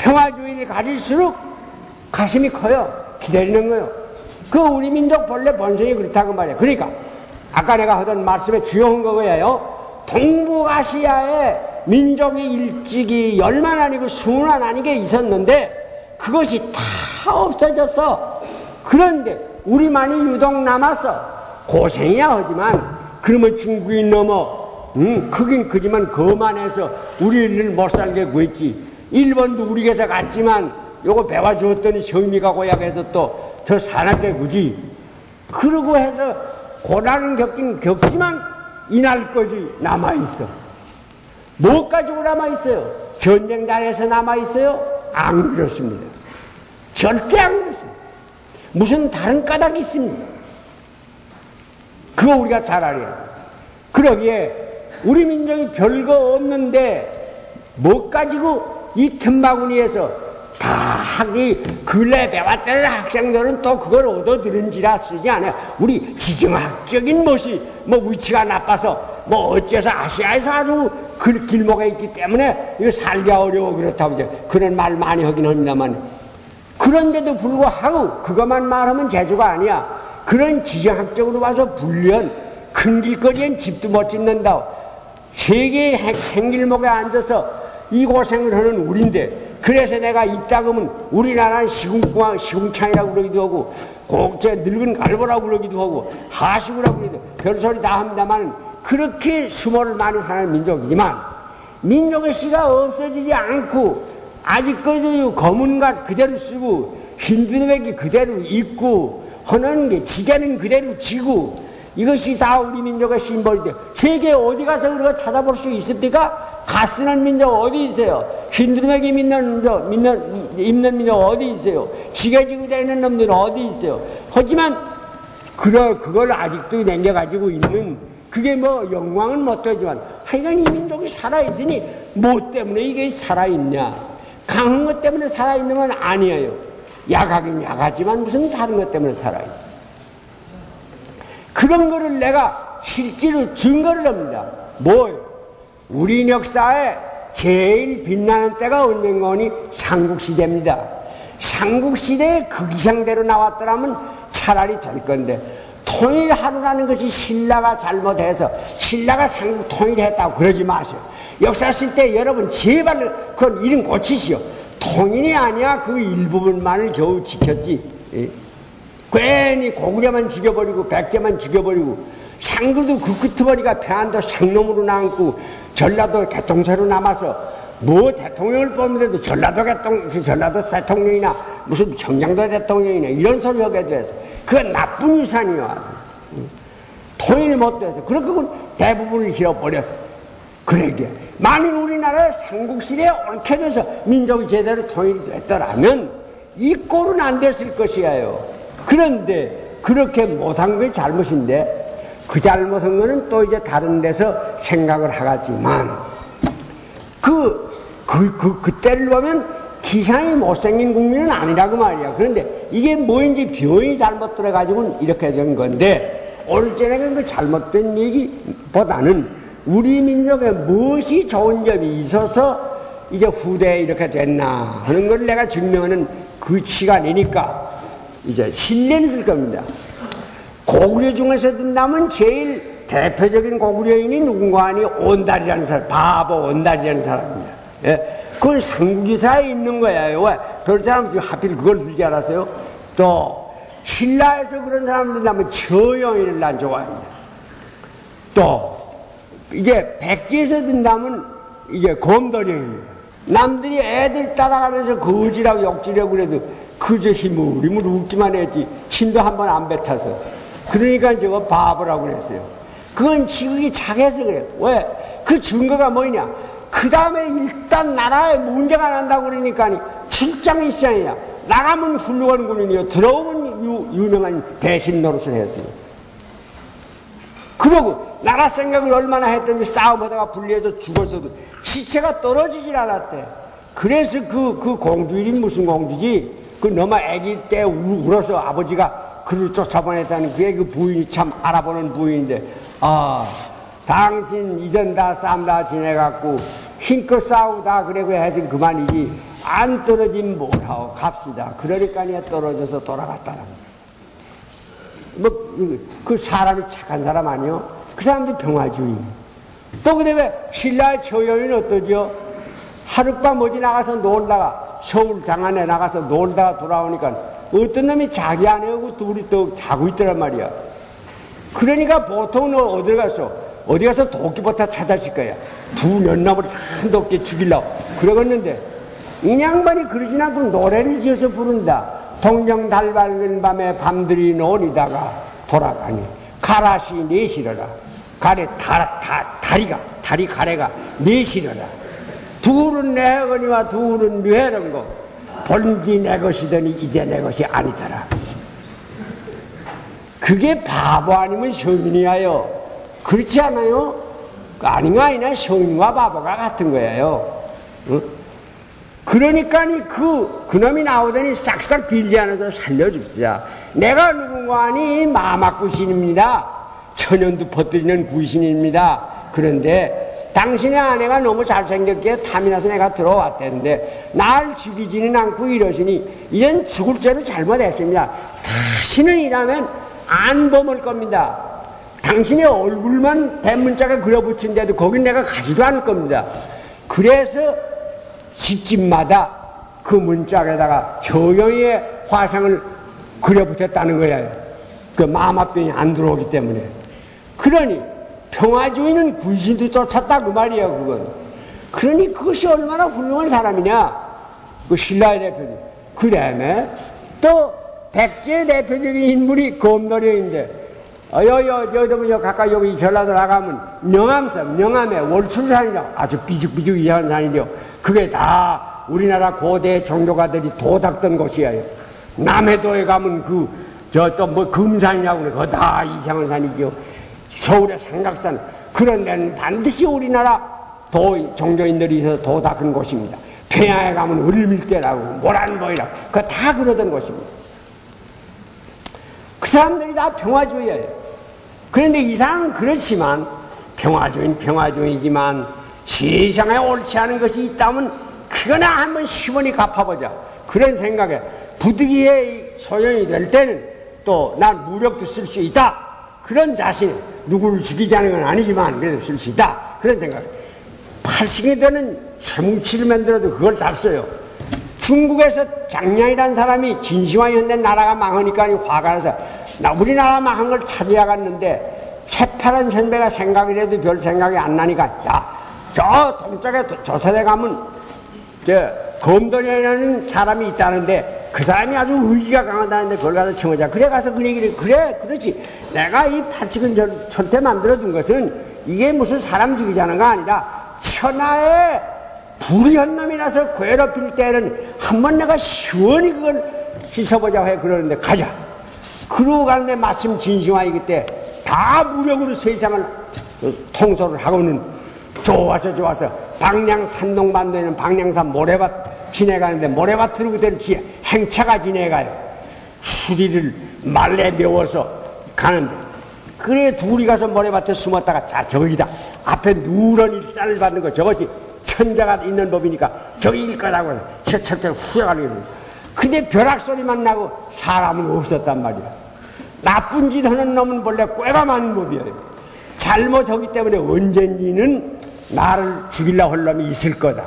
평화주의를 가질수록 가슴이 커요. 기다리는 거요. 그 우리 민족 본래 본성이 그렇다고 말이에요. 그러니까 아까 내가 하던 말씀에 주요한 거예요. 동북아시아에 민족이 일찍이 10만 아니고 20만 아니게 있었는데 그것이 다 없어졌어. 그런데 우리만이 유독 남았어. 고생이야 하지만 그러면 중국이 넘어 크긴 크지만 거만해서 우리를 못 살게 구했지. 일본도 우리 곁에 갔지만 요거 배워주었더니 성미가 고약해서 또 더 사납게 구지. 그러고 해서 고난은 겪긴 겪지만 이날까지 남아있어. 뭐 가지고 남아있어요? 전쟁장에서 남아있어요? 안 그렇습니다. 절대 안 그렇습니다. 무슨 다른 까닭이 있습니다. 그거 우리가 잘 알아야 돼요. 그러기에 우리 민족이 별거 없는데 뭐 가지고 이 틈바구니에서 다 이 근래 배웠던 학생들은 또 그걸 얻어들은지라 쓰지 않아요. 우리 지정학적인 것이 뭐 위치가 나빠서 뭐 어째서 아시아에서 아주 그 길목에 있기 때문에 이거 살기가 어려워 그렇다고 이제 그런 말 많이 하긴 합니다만 그런데도 불구하고 그것만 말하면 재주가 아니야. 그런 지정학적으로 봐서 불리한 큰 길거리엔 집도 못 짓는다. 세계의 행길목에 앉아서 이 고생을 하는 우리인데 그래서 내가 이따금은 우리나라는 시궁창이라고 그러기도 하고 곡제 늙은 갈보라고 그러기도 하고 하수구라고 그러기도 하고 별소리 다 합니다만 그렇게 수모를 많이 사는 민족이지만 민족의 씨가 없어지지 않고 아직까지도 검은갓 그대로 쓰고 흰두뇌기 그대로 입고 하는 게 지게는 그대로 지고 이것이 다 우리 민족의 심벌인데 세계 어디 가서 우리가 찾아볼 수 있습니까? 가스는 민족 어디 있어요? 흰두루매기 입는 민족 어디 있어요? 지게지고 다니는 놈들은 어디 있어요? 하지만 그걸 아직도 남겨가지고 있는 그게 뭐 영광은 못 되지만 하여간 이 민족이 살아있으니 뭐 때문에 이게 살아있냐? 강한 것 때문에 살아있는 건 아니에요. 약하긴 약하지만 무슨 다른 것 때문에 살아있어. 그런 거를 내가 실제로 증거를 합니다. 뭐예요? 우리 역사에 제일 빛나는 때가 언젠가니 삼국시대입니다. 삼국시대에 그 기상대로 나왔더라면 차라리 될 건데 통일하루라는 것이 신라가 잘못해서 신라가 삼국 통일했다고 그러지 마세요. 역사 쓸 때 여러분 제발 그건 이름 고치시오. 통일이 아니야 그 일부분만을 겨우 지켰지. 괜히 고구려만 죽여버리고 백제만 죽여버리고 상글도 그 끄트머리가 배안도 생놈으로 남고 전라도 개통사로 남아서 뭐 대통령을 뽑는데도 전라도 대통령이나 무슨 청량도 대통령이나 이런 소리 하게 돼서 그건 나쁜 유산이야. 통일 못 돼서 그렇게 대부분을 잃어버렸어. 그러게 만일 우리나라의 삼국시대에 옳게 돼서 민족이 제대로 통일이 됐더라면 이 꼴은 안 됐을 것이에요. 그런데 그렇게 못한 게 잘못인데 그 잘못한 거는 또 이제 다른 데서 생각을 하겠지만 그때를 보면 기상이 못생긴 국민은 아니라고 말이야. 그런데 이게 뭐인지 병이 잘못 들어가지고 이렇게 된 건데 오늘 저녁에 그 잘못된 얘기보다는 우리 민족에 무엇이 좋은 점이 있어서 이제 후대에 이렇게 됐나 하는 걸 내가 증명하는 그 시간이니까 이제 신뢰는 쓸 겁니다. 고구려 중에서 든다면 제일 대표적인 고구려인이 누군가 하니 온달이라는 사람, 바보 온달이라는 사람입니다. 예? 그건 삼국기사에 있는 거예요. 왜? 별 사람 지금 하필 그걸 쓸 줄 알았어요? 또 신라에서 그런 사람 든다면 처영이를 난 좋아합니다. 또 이제 백제에서 든다면 이제 검도령입니다. 남들이 애들 따라가면서 거지라고 욕지라고 그래도 그저 히물히물 웃기만 했지 침도 한 번 안 뱉어서 그러니까 저거 바보라고 그랬어요. 그건 지극히 착해서 그래요. 왜? 그 증거가 뭐냐? 그 다음에 일단 나라에 문제가 난다고 그러니까 출장이 시장이야. 나가면 훌륭한 군인이요. 들어오면 유명한 대신 노릇을 했어요. 그러고 나라 생각을 얼마나 했던지 싸움하다가 불리해서 죽었어도 시체가 떨어지질 않았대. 그래서 그 공주일이 무슨 공주지? 그 너무 아기 때 울어서 아버지가 그를 쫓아보냈다는 그의 그 부인이 참 알아보는 부인인데, 당신 이전 다 싸움 다 지내갖고 힘껏 싸우다 그래고 해서 그만이지 안 떨어지면 뭘하고 갑시다. 그러니까 떨어져서 돌아갔다는 그 사람이 착한 사람 아니요? 그 사람도 평화주의. 또 근데 왜 신라의 처형은 어떠죠? 하룻밤 어디 나가서 놀다가 서울 장안에 나가서 놀다가 돌아오니까 어떤 놈이 자기 아내하고 둘이 또 자고 있더란 말이야. 그러니까 보통은 어디 가서 도끼부터 찾아칠 거야. 두 년나무를 한 도끼 죽이려고 그러겠는데 이 양반이 그러진 않고 노래를 지어서 부른다. 동정 달 밝은 밤에 밤들이 노니다가 돌아가니 가라시 내시려라. 다리 가래가 내시려라. 둘은 내 거니와 둘은 뇌는 거 본디 내 것이더니 이제 내 것이 아니더라. 그게 바보 아니면 성인이야요. 그렇지 않아요? 아닌가 아니냐 성인과 바보가 같은 거예요. 응? 그러니까 그놈이 나오더니 싹싹 빌지 않아서 살려줍시다. 내가 누군가 하니 마막구신입니다. 천연두 퍼뜨리는 구신입니다. 그런데 당신의 아내가 너무 잘생겼기에 탐이 나서 내가 들어왔대는데 날 죽이지는 않고 이러시니 이젠 죽을 죄로 잘못했습니다. 다시는 이라면 안 범할 겁니다. 당신의 얼굴만 대문짝에 그려붙인데도 거긴 내가 가지도 않을 겁니다. 그래서 집집마다 그 문짝에다가 저영의 화상을 그려붙였다는 거예요. 그 마마병이 안 들어오기 때문에. 그러니 평화주의는 군신도 쫓았다 그 말이야 그건. 그러니 그것이 얼마나 훌륭한 사람이냐. 그 신라의 대표님. 그 다음에 또 백제의 대표적인 인물이 검도령인데 여기 가까이 여기 전라도 나가면 명암섬, 명암에 월출산이라고 아주 삐죽삐죽 이상한 산인데요. 그게 다 우리나라 고대 종교가들이 도닦던 곳이에요. 남해도에 가면 금산이라고 그래. 그거 다 이상한 산이죠. 서울의 삼각산. 그런 데는 반드시 우리나라 종교인들이 있어서 도닦은 곳입니다. 평양에 가면 을밀대라고, 모란보이라고. 그거 다 그러던 곳입니다. 그 사람들이 다 평화주의예요. 그런데 이 사람은 그렇지만 평화주의는 평화주의지만 세상에 옳지 않은 것이 있다면 그거나 한번 시원히 갚아보자. 그런 생각에 부득이의 소용이 될 때는 또 난 무력도 쓸 수 있다. 그런 자신, 누구를 죽이자는 건 아니지만 그래도 쓸 수 있다. 그런 생각에 80이 되는 쇠뭉치를 만들어도 그걸 잘 써요. 중국에서 장량이라는 사람이 진시황이었는데 나라가 망하니까 화가 나서 우리나라 망한 걸 찾아갔는데 새파란 선배가 생각이라도 별 생각이 안 나니까 저 동쪽에 조선에 가면 검도령이라는 사람이 있다는데 그 사람이 아주 의기가 강하다는데 그걸 가서 청하자. 그래 가서 그 얘기를 그래 그렇지. 내가 이 80은 천태 만들어둔 것은 이게 무슨 사람 죽이자는 거 아니라 천하에 불의한 놈이라서 괴롭힐 때는 한번 내가 시원히 그걸 씻어보자고 해. 그러는데 가자. 그러고 가는데 마침 진시황이 그때 다 무력으로 세상을 통솔을 하고는 좋아서 방량 산동반도에 있는 방량산 모래밭 지내가는데 모래밭으로 그대로 행차가 지내가요. 수리를 말래 메워서 가는데 그래 둘이 가서 모래밭에 숨었다가 자 저기다 앞에 누런 일살을 받는 거 저것이 천자가 있는 법이니까 저기일 거라고 해서 철철철 후회가는 거예요. 근데 벼락 소리만 나고 사람은 없었단 말이야. 나쁜 짓 하는 놈은 본래 꾀가 많은 법이에요. 잘못하기 때문에 언젠지는 나를 죽이려고 할 놈이 있을 거다.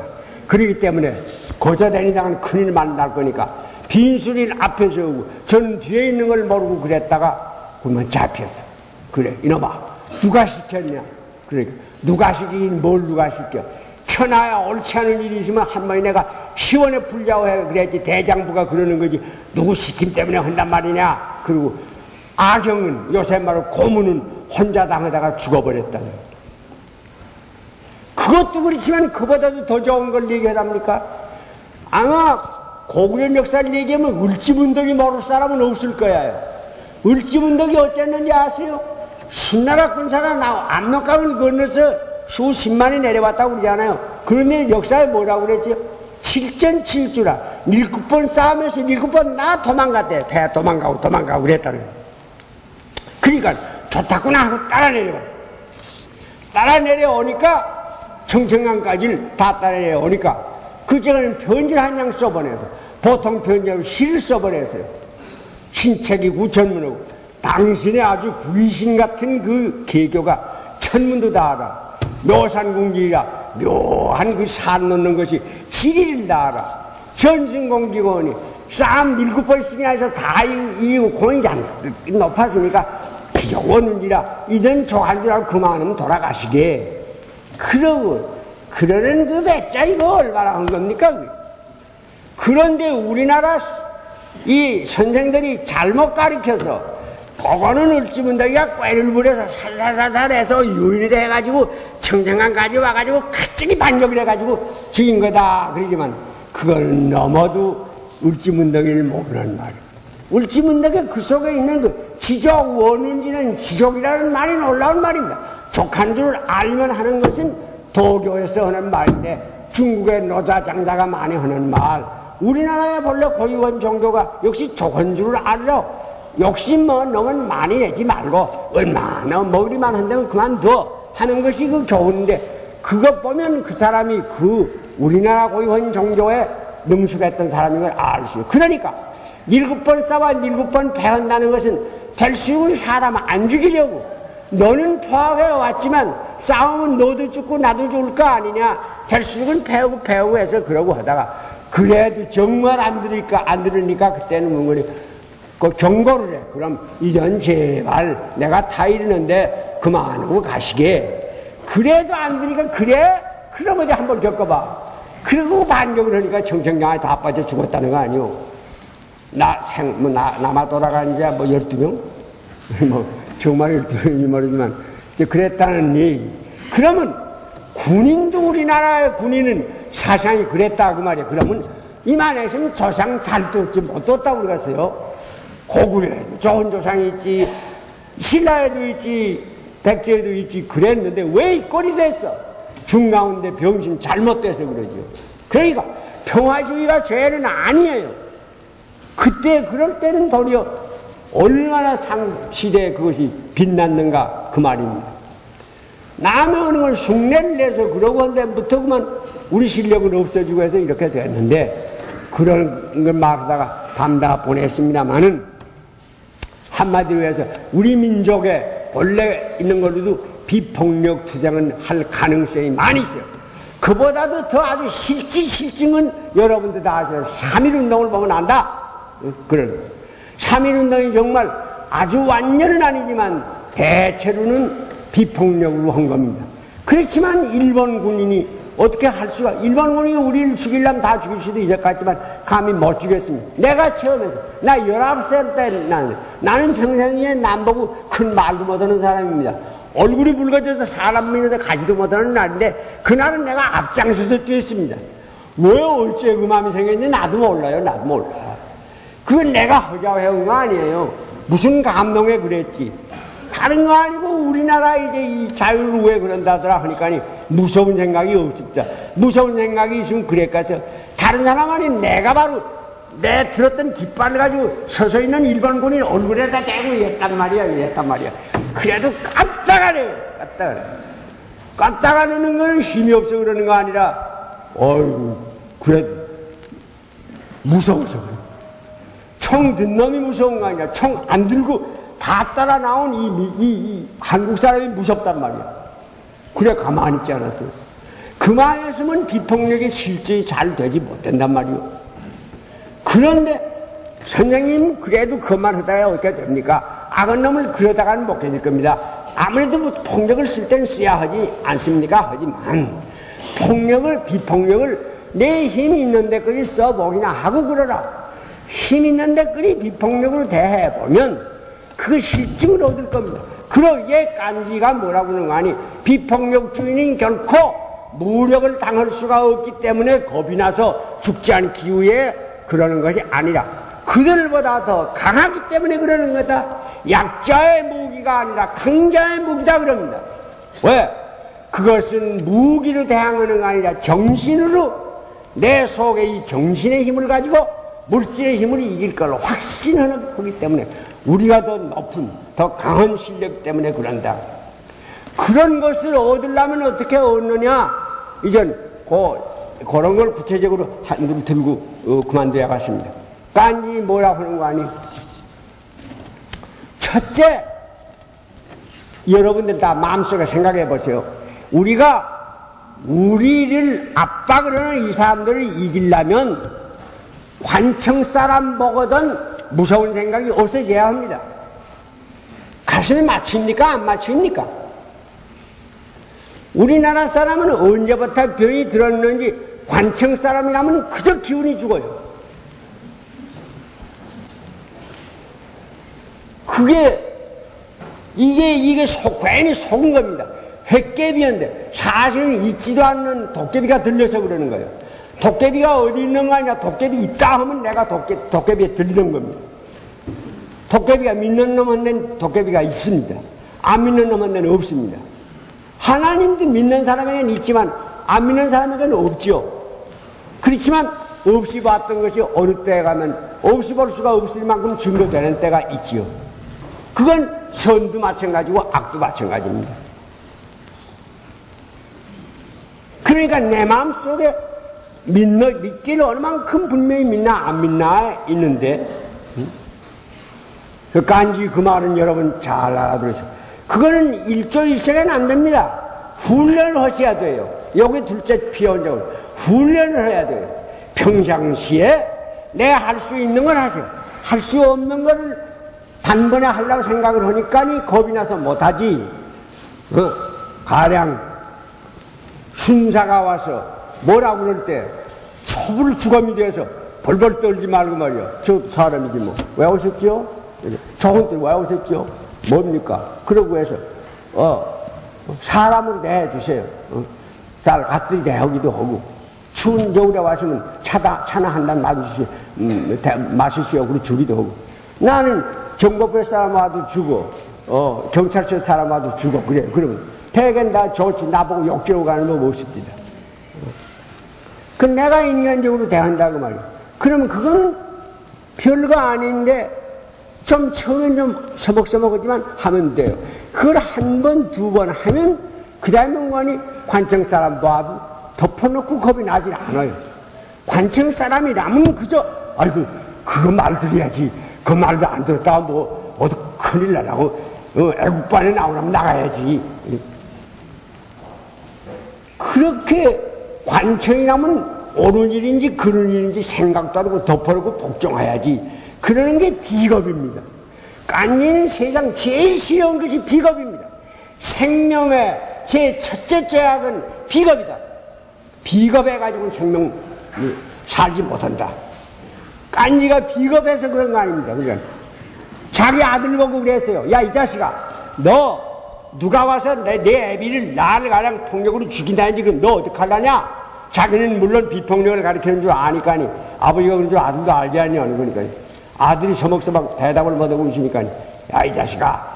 그렇기 때문에 고저다니다가는 큰일 만날 거니까 빈수리를 앞에 세우고 저는 뒤에 있는 걸 모르고 그랬다가 그러면 잡혔어. 그래 이놈아 누가 시켰냐. 그러니까 누가 시키긴 뭘 누가 시켜. 천하야 옳지 않은 일이 있으면 한 번에 내가 시원에 풀자고 해 그랬지. 대장부가 그러는 거지 누구 시킴 때문에 한단 말이냐. 그리고 악영은 요새 말로 고문은 혼자 당하다가 죽어버렸다는. 그것도 그렇지만 그보다도 더 좋은 걸 얘기하랍니까? 아마 고구려 역사를 얘기하면 을지문덕이 모를 사람은 없을 거예요. 을지문덕이 어땠는지 아세요? 신나라 군사가 압록강을 건너서 수십만이 내려왔다고 그러잖아요. 그런데 역사에 뭐라고 그랬죠? 7전7주라 7번 싸우면서 7번 나 도망갔대. 배 도망가고 그랬다는 거예요. 그러니까 좋다구나 하고 따라 내려왔어. 따라 내려오니까 청천강까지를 다 따라 내려오니까 그 전에는 편지를 한 장 써보내서 보통 편지하고 시를 써보냈어요. 신책이 구천문하고 당신의 아주 구이신 같은 그 개교가 천문도 다 알아. 묘산공질이라 묘한 그 산 놓는 것이 지리를 다 알아. 전승공기원이 싸움 7번씩이나 해서 다 이기고 공이 잔뜩 높았으니까 기적원은지라 이전 좋아한 줄 알고 그만하면 돌아가시게. 그러는 그 배짜 이거 얼마나 한 겁니까? 그런데 우리나라 이 선생들이 잘못 가르쳐서 그거는 을지문덕이가 꾀를 부려서 살살살살 해서 유인을 해가지고 청정강까지 와가지고 갑자기 반격을 해가지고 죽인 거다 그러지만 그걸 넘어도 을지문덕이를 모르는 말이에요. 을지문덕의 그 속에 있는 그 지족 원운지는 지족이라는 말이 놀라운 말입니다. 족한 줄 알면 하는 것은 도교에서 하는 말인데 중국의 노자장자가 많이 하는 말. 우리나라에 본래 고위원 종교가 역시 족한 줄 알아. 욕심 너무 많이 내지 말고 얼마나 먹으리만 한다면 그만둬 하는 것이 그 교훈인데 그것 보면 그 사람이 그 우리나라 고위원 종교에 능숙했던 사람인 걸 알 수 있어요. 그러니까 7번 싸워 7번 패한다는 것은 될 수 있는 사람 안 죽이려고 너는 포악해 왔지만 싸우면 너도 죽고 나도 죽을 거 아니냐. 될 수 있는 배우고 해서 그러고 하다가 그래도 정말 안 들으니까 그때는 뭔가리 그 경고를 해. 그럼 이전 제발 내가 다 이르는데 그만하고 가시게. 그래도 안 들으니까 그래? 그럼 어디 한번 겪어봐. 그리고 반격을 하니까 청청장에 다 빠져 죽었다는 거 아니오. 남아 돌아간 자 12명? 정말 12명인지 모르지만, 그랬다는 얘기. 그러면 군인도 우리나라의 군인은 사상이 그랬다 그 말이야. 그러면 이만했으면 조상 잘 뒀지 못 뒀다고 그랬어요. 고구려에도 좋은 조상이 있지, 신라에도 있지, 백제에도 있지 그랬는데 왜 이 꼴이 됐어? 중가운데 병신 잘못돼서 그러죠. 그러니까 평화주의가 죄는 아니에요. 그때 그럴 때는 도리어 얼마나 상시대에 그것이 빛났는가 그 말입니다. 남의 어느 걸 흉내를 내서 그러고 한데부터 그만 우리 실력은 없어지고 해서 이렇게 됐는데 그런 걸 말하다가 담다 보냈습니다마는 한마디로 해서 우리 민족에 본래 있는 걸로도 비폭력 투쟁은 할 가능성이 많이 있어요. 그보다도 더 아주 실증은 여러분들 다 아세요. 3.1운동을 보면 안다. 그런 3.1운동이 정말 아주 완전은 아니지만 대체로는 비폭력으로 한 겁니다. 그렇지만 일본 군인이 어떻게 할 수가, 일본 군인이 우리를 죽이려면 다 죽일 수도 있을 것 같지만 감히 못 죽였습니다. 내가 체험해서 나 19살 때 나는 평생에 남보고 큰 말도 못하는 사람입니다. 얼굴이 붉어져서 사람 믿는데 가지도 못하는 날인데 그날은 내가 앞장서서 뛰었습니다. 왜 어째 그 마음이 생겼는지 나도 몰라요. 나도 몰라. 그건 내가 허자고 해온 거 아니에요. 무슨 감동에 그랬지. 다른 거 아니고 우리나라 이제 이 자유를 왜 그런다더라 하니까 무서운 생각이 없습니다. 무서운 생각이 있으면 그랬겠어. 다른 사람 아니 내가 바로 내 들었던 깃발을 가지고 서서 있는 일본군인 얼굴에다 대고 이랬단 말이야. 그래도 깜짝하네. 깜짝아 넣는 건 힘이 없어 그러는 거 아니라 어이구 그래 무서워서 그래. 총 든 놈이 무서운 거 아니야. 총 안 들고 다 따라 나온 이 한국 사람이 무섭단 말이야. 그래 가만히 있지 않았어요. 그만 했으면 비폭력이 실질이 잘 되지 못된단 말이요. 그런데 선생님 그래도 그만 하다가 어떻게 됩니까? 악한 놈을 그러다가는 못 견딜 겁니다. 아무래도 뭐 폭력을 쓸 땐 써야 하지 않습니까? 하지만 비폭력을 내 힘이 있는 데까지 써보기나 하고 그러라. 힘 있는 데까지 비폭력으로 대해보면 그 실증을 얻을 겁니다. 그러기에 깐지가 뭐라고 하는 거 아니? 비폭력주의는 결코 무력을 당할 수가 없기 때문에 겁이 나서 죽지 않기 위해 그러는 것이 아니라 그들보다 더 강하기 때문에 그러는 거다. 약자의 무기가 아니라 강자의 무기다 그럽니다. 왜? 그것은 무기로 대항하는 거 아니라 정신으로 내 속에 이 정신의 힘을 가지고 물질의 힘을 이길 걸 확신하는 거기 때문에 우리가 더 높은 더 강한 실력 때문에 그런다. 그런 것을 얻으려면 어떻게 얻느냐? 이전 그런 걸 구체적으로 한줄 들고 그만둬야겠습니다. 깐지 뭐라고 하는 거 아니? 첫째, 여러분들 다 마음속에 생각해 보세요. 우리가 우리를 압박을 하는 이 사람들을 이기려면 관청 사람 보거든 무서운 생각이 없어져야 합니다. 가슴에 맞춥니까? 안 맞춥니까? 우리나라 사람은 언제부터 병이 들었는지 관청 사람이라면 그저 기운이 죽어요. 이게 괜히 속은 겁니다. 햇개비인데 사실은 있지도 않는 도깨비가 들려서 그러는 거예요. 도깨비가 어디 있는 거 아니냐? 도깨비 있다 하면 내가 도깨비에 들리는 겁니다. 도깨비가 믿는 놈한테는 도깨비가 있습니다. 안 믿는 놈한테는 없습니다. 하나님도 믿는 사람에게는 있지만 안 믿는 사람에게는 없지요. 그렇지만 없이 봤던 것이 어느 때에 가면 없이 볼 수가 없을 만큼 증거되는 때가 있지요. 그건 선도 마찬가지고 악도 마찬가지입니다. 그러니까 내 마음속에 믿기를 얼만큼 분명히 믿나 안 믿나 있는데 그 간지 그 말은 여러분 잘 알아들으세요. 그거는 일조일생은 안 됩니다. 훈련을 하셔야 돼요. 여기 둘째 피원적으로 훈련을 해야 돼요. 평상시에 내가 할 수 있는 걸 하세요. 할 수 없는 거를 단번에 하려고 생각을 하니까 겁이 나서 못하지. 가령 순사가 와서 뭐라고 그럴 때 첩을 주검이 되어서 벌벌 떨지 말고 말이야. 저 사람이지 뭐. 왜 오셨죠? 저한테 왜 오셨죠? 뭡니까? 그러고 해서 사람으로 대해주세요. 잘 갖들이 대하기도 하고 추운 겨울에 왔으면 차나 한 잔 마시시오. 그리고 주기도 하고 나는 정보부의 사람 와도 주고 경찰서 사람 와도 주고 그래. 그러면 대개는 다 좋지. 나보고 욕지로 가는 법 없습니다. 그 내가 인간적으로 대한다고 말이야. 그러면 그거는 별거 아닌데 좀 처음엔 좀 서먹서먹하지만 하면 돼요. 그걸 한 번, 두 번 하면 그 다음에 뭐니 관청 사람 봐도 덮어놓고 겁이 나질 않아요. 관청 사람이라면 그저 아이고 그거 말 들어야지. 그 말도 안 들었다가 뭐 어디 큰일 나라고 애국반에 나오려면 나가야지. 그렇게 관청이라면 옳은 일인지 그런 일인지 생각도 안 하고 덮어놓고 복종해야지. 그러는 게 비겁입니다. 깐지는 세상 제일 싫어하는 것이 비겁입니다. 생명의 제 첫째 죄악은 비겁이다. 비겁해가지고 생명 살지 못한다. 깐지가 비겁해서 그런 거 아닙니다. 그러니까 자기 아들 보고 그랬어요. 야, 이 자식아, 너 누가 와서 내 애비를 나를 가장 폭력으로 죽인다는지 너 어떡하려냐? 자기는 물론 비폭력을 가르치는 줄 아니까니 아버지가 그런 줄 아들도 알지 않냐? 그러니까 아들이 서먹서먹 대답을 못하고 웃으니까 야, 이 자식아,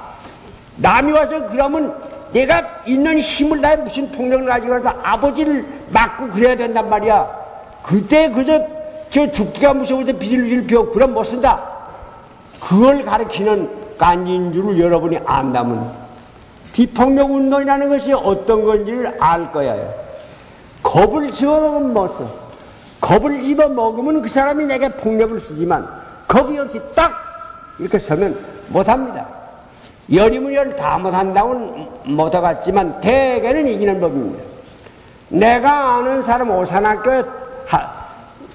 남이 와서 그러면 내가 있는 힘을 다해 무슨 폭력을 가지고 와서 아버지를 맞고 그래야 된단 말이야. 그때 그저 죽기가 무서워서 빚을 펴 그럼 못 쓴다. 그걸 가르치는 깐지인 줄을 여러분이 안다면 비폭력 운동이라는 것이 어떤 건지를 알 거예요. 겁을 집어먹으면 못 써. 겁을 집어먹으면 그 사람이 내게 폭력을 쓰지만 겁이 없이 딱 이렇게 서면 못합니다. 열이면 열 다 못한다고는 못하겠지만 대개는 이기는 법입니다. 내가 아는 사람 오산학교에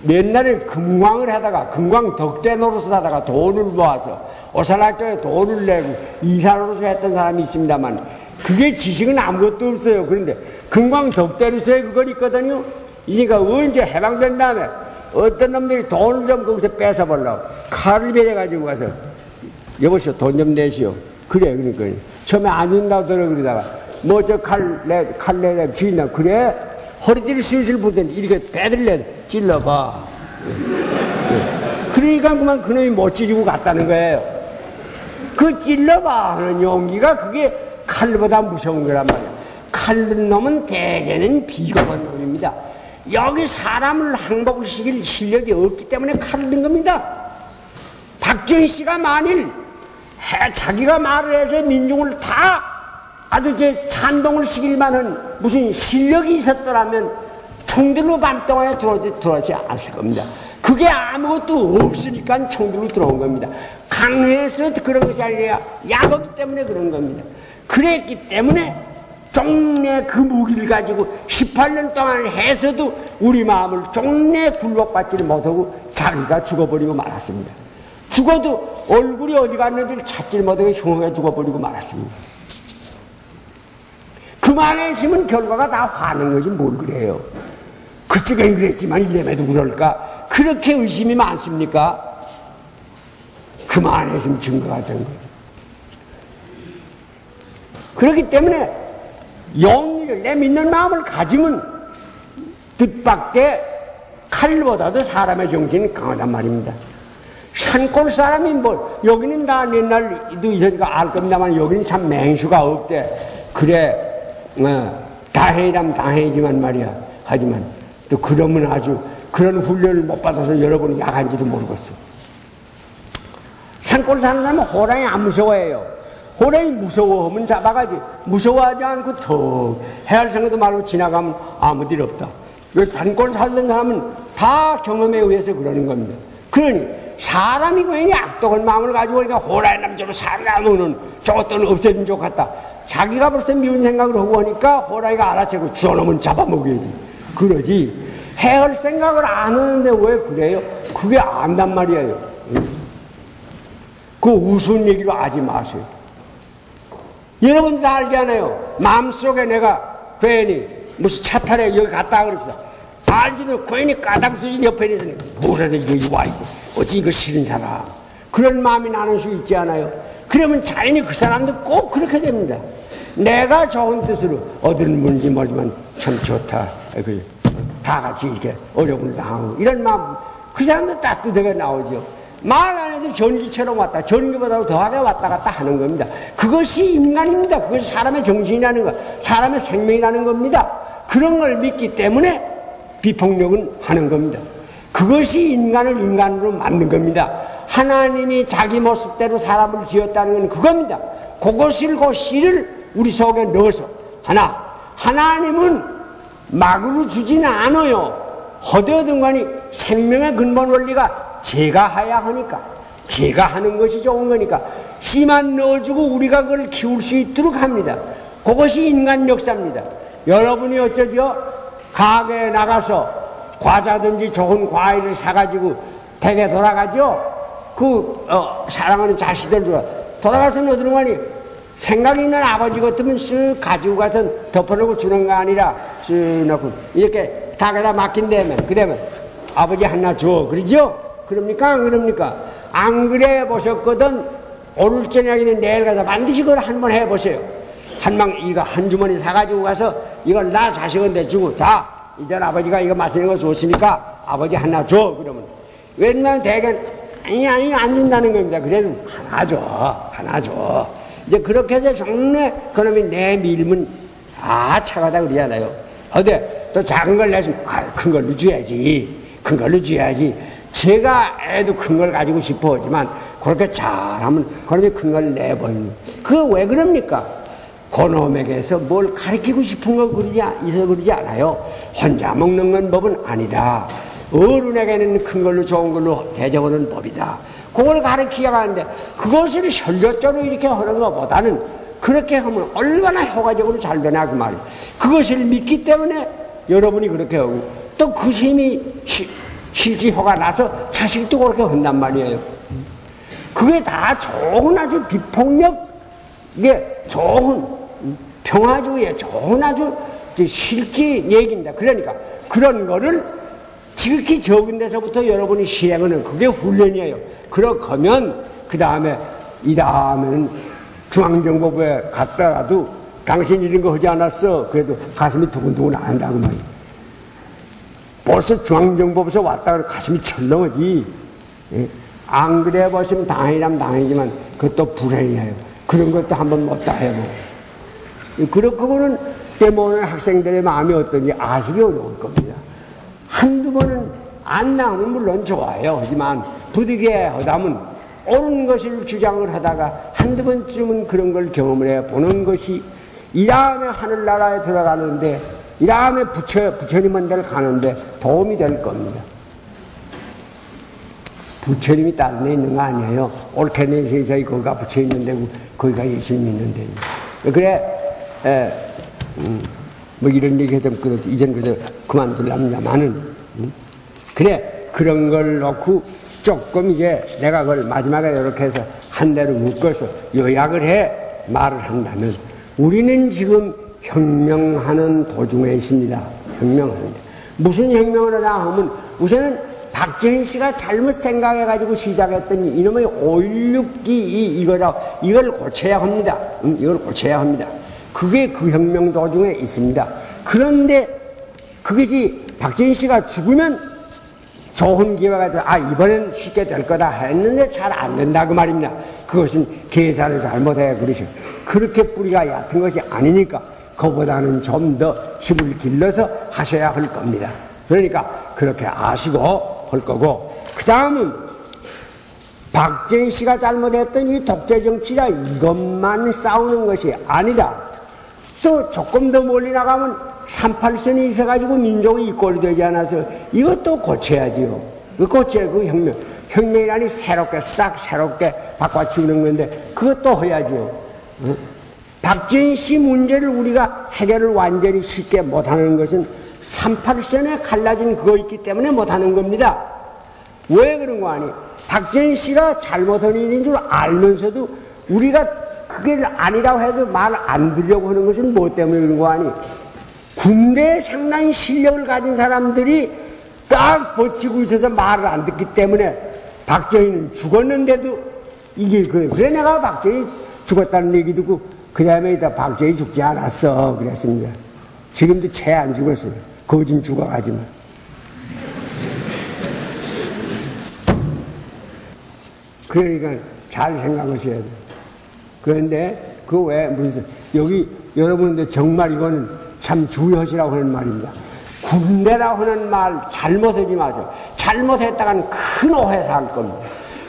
옛날에 금광을 하다가 금광 덕대 노릇을 하다가 돈을 모아서 오산학교에 돈을 내고 이사 노릇을 했던 사람이 있습니다만 그게 지식은 아무것도 없어요. 그런데 금광 덕대로서의 그걸 있거든요. 이제가 언제 해방된 다음에 어떤 놈들이 돈을 좀 거기서 뺏어보려고 칼을 베려가지고 가서 여보시오 돈 좀 내시오. 그래. 그러니까 처음에 안 준다고 들어 그러다가 뭐 저 칼 내 주인다. 그래. 허리띠를 슬슬 부더니 이렇게 배들래 찔러봐. 그러니까 그만 그놈이 못 찌르고 갔다는 거예요. 그 찔러봐 하는 용기가 그게 칼보다 무서운 거란 말이야. 칼든 놈은 대개는 비겁한 놈입니다. 여기 사람을 항복을 시킬 실력이 없기 때문에 칼을 든 겁니다. 박정희 씨가 만일 자기가 말을 해서 민중을 다 아주 찬동을 시킬 만한 무슨 실력이 있었더라면 총들로 밤동안에 들어오지 않았을 겁니다. 그게 아무것도 없으니까 총들로 들어온 겁니다. 강해서 그런 것이 아니라 야곱 때문에 그런 겁니다. 그랬기 때문에 종래 그 무기를 가지고 18년 동안 해서도 우리 마음을 종래 굴복받지를 못하고 자기가 죽어버리고 말았습니다. 죽어도 얼굴이 어디 갔는지를 찾지 못하고 흉하게 죽어버리고 말았습니다. 그만에 있으면 결과가 다 화는 거지 뭘 그래요. 그쪽엔 그랬지만 이래봬도 그럴까? 그렇게 의심이 많습니까? 그만에 있으면 증거가 된 거죠. 그렇기 때문에 용기를 내 믿는 마음을 가지면 뜻밖의 칼보다도 사람의 정신이 강하단 말입니다. 산골 사람이 뭘 여기는 다 옛날도 있으니까 알 겁니다만 여기는 참 맹수가 없대. 그래 다행이라면 다행이지만 말이야. 하지만 또 그러면 아주 그런 훈련을 못 받아서 여러분이 약한지도 모르겠어. 산골 사는 사람은 호랑이 안 무서워해요. 호랑이 무서워하면 잡아가지. 무서워하지 않고 턱 해할 생각도 말고 지나가면 아무 일 없다. 산골 살던 사람은 다 경험에 의해서 그러는 겁니다. 그러니 사람이 괜히 악독한 마음을 가지고 그러니까 호랑이 남자로 살아가면은 저것들은 없어진 것 같다. 자기가 벌써 미운 생각을 하고 하니까 호랑이가 알아채고 저놈은 잡아먹여야지. 그러지. 해할 생각을 안 하는데 왜 그래요? 그게 안단 말이에요. 그 우스운 얘기로 하지 마세요. 여러분들 다 알잖아요. 마음속에 내가 괜히 무슨 차 타래 여기 갔다 그랬어. 알지도 괜히 까닭수진 옆에 있으니 뭐라도 여기 와있어. 어찌 이거 싫은 사람. 그런 마음이 나는 수 있지 않아요? 그러면 자연히 그 사람도 꼭 그렇게 됩니다. 내가 좋은 뜻으로 얻은 문지 모르지만 참 좋다. 다 같이 이렇게 어려움을 당하고 이런 마음 그 사람도 따뜻하게 나오죠. 말 안 해도 전기처럼 왔다. 전기보다도 더하게 왔다 갔다 하는 겁니다. 그것이 인간입니다. 그것이 사람의 정신이라는 것, 사람의 생명이라는 겁니다. 그런 걸 믿기 때문에 비폭력은 하는 겁니다. 그것이 인간을 인간으로 만든 겁니다. 하나님이 자기 모습대로 사람을 지었다는 건 그겁니다. 그것을 그 씨를 우리 속에 넣어서 하나님은 막으로 주지는 않아요. 허되어든 간이 생명의 근본 원리가 제가 해야 하니까 제가 하는 것이 좋은 거니까 씨만 넣어주고 우리가 그걸 키울 수 있도록 합니다. 그것이 인간 역사입니다. 여러분이 어쩌죠? 가게에 나가서 과자든지 좋은 과일을 사가지고 댁에 돌아가죠? 사랑하는 자식들 돌아가서는 어디로 가니? 생각이 있는 아버지 같으면 쓱 가지고 가서 덮어놓고 주는 거 아니라 쓱 넣고 이렇게 닭에다 맡긴다면 그러면 아버지 하나 줘 그러죠? 그럽니까? 안 그럽니까? 안 그래 보셨거든 오늘 저녁에는 내일 가서 반드시 그걸 한번 해보세요. 이거 한 주머니 사가지고 가서 이걸 나 자식한테 주고 자 이제 아버지가 이거 마시는 거 좋으시니까 아버지 하나 줘 그러면 웬만하면 대개 아니 안 준다는 겁니다. 그래도 하나 줘 이제 그렇게 해서 정말 그놈이 내 밀면 차가다 그러잖아요. 어때 또 작은 걸 내주면 큰 걸로 줘야지 제가 애도 큰 걸 가지고 싶어 하지만 그렇게 잘하면 그놈이 큰 걸 내버리는 그거 왜 그럽니까? 그놈에게서 뭘 가르치고 싶은 거 그러지 않아요. 혼자 먹는 건 법은 아니다. 어른에게는 큰 걸로 좋은 걸로 대접하는 법이다. 그걸 가르치려고 하는데 그것을 현저적으로 이렇게 하는 것보다는 그렇게 하면 얼마나 효과적으로 잘 되나 그 말이에요. 그것을 믿기 때문에 여러분이 그렇게 하고 또 그 힘이 실지효가 나서 자식도 그렇게 한단 말이에요. 그게 다 좋은 아주 비폭력 이게 좋은 평화주의에 좋은 아주 실지 얘기입니다. 그러니까 그런 거를 지극히 적은 데서부터 여러분이 실행하는 그게 훈련이에요. 그러면 그 다음에는 중앙정보부에 갔다가도 당신 이런 거 하지 않았어. 그래도 가슴이 두근두근 안 한다고 말이에요. 벌써 중앙정보부에서 왔다가 가슴이 철렁하지. 안 그래 보시면 당연이라면 당연이지만 그것도 불행이에요. 그런 것도 한번 못다 해보고. 그거는 때문에 학생들의 마음이 어떤지 아시기 어려울 겁니다. 한두 번은 안 나오면 물론 좋아요. 하지만 부득이해 하다면 옳은 것을 주장을 하다가 한두 번쯤은 그런 걸 경험을 해보는 것이 이 다음에 하늘나라에 들어가는데 이 다음에 부처님 데를 가는데 도움이 될 겁니다. 부처님이 다른 데 있는 거 아니에요. 옳게 내세서 거기가 부처 있는데 거기가 예수님이 있는데. 그래, 뭐 이런 얘기 해서 이젠 그저 그만둘랍니다만은. 그래, 그런 걸 놓고 조금 이제 내가 그걸 마지막에 이렇게 해서 한 대로 묶어서 요약을 해 말을 한다면 우리는 지금 혁명하는 도중에 있습니다. 혁명하는데. 무슨 혁명을 하냐 하면 우선은 박정희 씨가 잘못 생각해가지고 시작했던 이놈의 5.16기 이걸 고쳐야 합니다. 이걸 고쳐야 합니다. 그게 그 혁명 도중에 있습니다. 그런데 그것이 박정희 씨가 죽으면 좋은 기회가 돼서 이번엔 쉽게 될 거다 했는데 잘 안 된다 그 말입니다. 그것은 계산을 잘못해 그러죠. 그렇게 뿌리가 얕은 것이 아니니까 그보다는 좀 더 힘을 길러서 하셔야 할 겁니다. 그러니까 그렇게 아시고 할 거고, 그 다음은 박정희 씨가 잘못했던 이 독재 정치가 이것만 싸우는 것이 아니라 또 조금 더 멀리 나가면 38선이 있어가지고 민족이 이 꼴이 되지 않아서 이것도 고쳐야지요. 고쳐야 그 혁명. 혁명이라니 싹 새롭게 바꿔치우는 건데 그것도 해야지요. 박정희 씨 문제를 우리가 해결을 완전히 쉽게 못하는 것은 38선에 갈라진 그거 있기 때문에 못하는 겁니다. 왜 그런 거 아니? 박정희 씨가 잘못한 일인 줄 알면서도 우리가 그게 아니라고 해도 말 안 들으려고 하는 것은 뭐 때문에 그런 거 아니? 군대에 상당히 실력을 가진 사람들이 딱 버티고 있어서 말을 안 듣기 때문에 박정희는 죽었는데도 이게 그래 내가 박정희 죽었다는 얘기 듣고 그 다음에 박정희 죽지 않았어 그랬습니다. 지금도 채 안 죽었어요. 거진 죽어가지만. 그러니까 잘 생각하셔야 돼요. 그런데 그 왜 무슨 여기 여러분들 정말 이거는 참 주의하시라고 하는 말입니다. 군대라고 하는 말 잘못하지 마세요. 잘못했다가는 큰 오해 살 겁니다.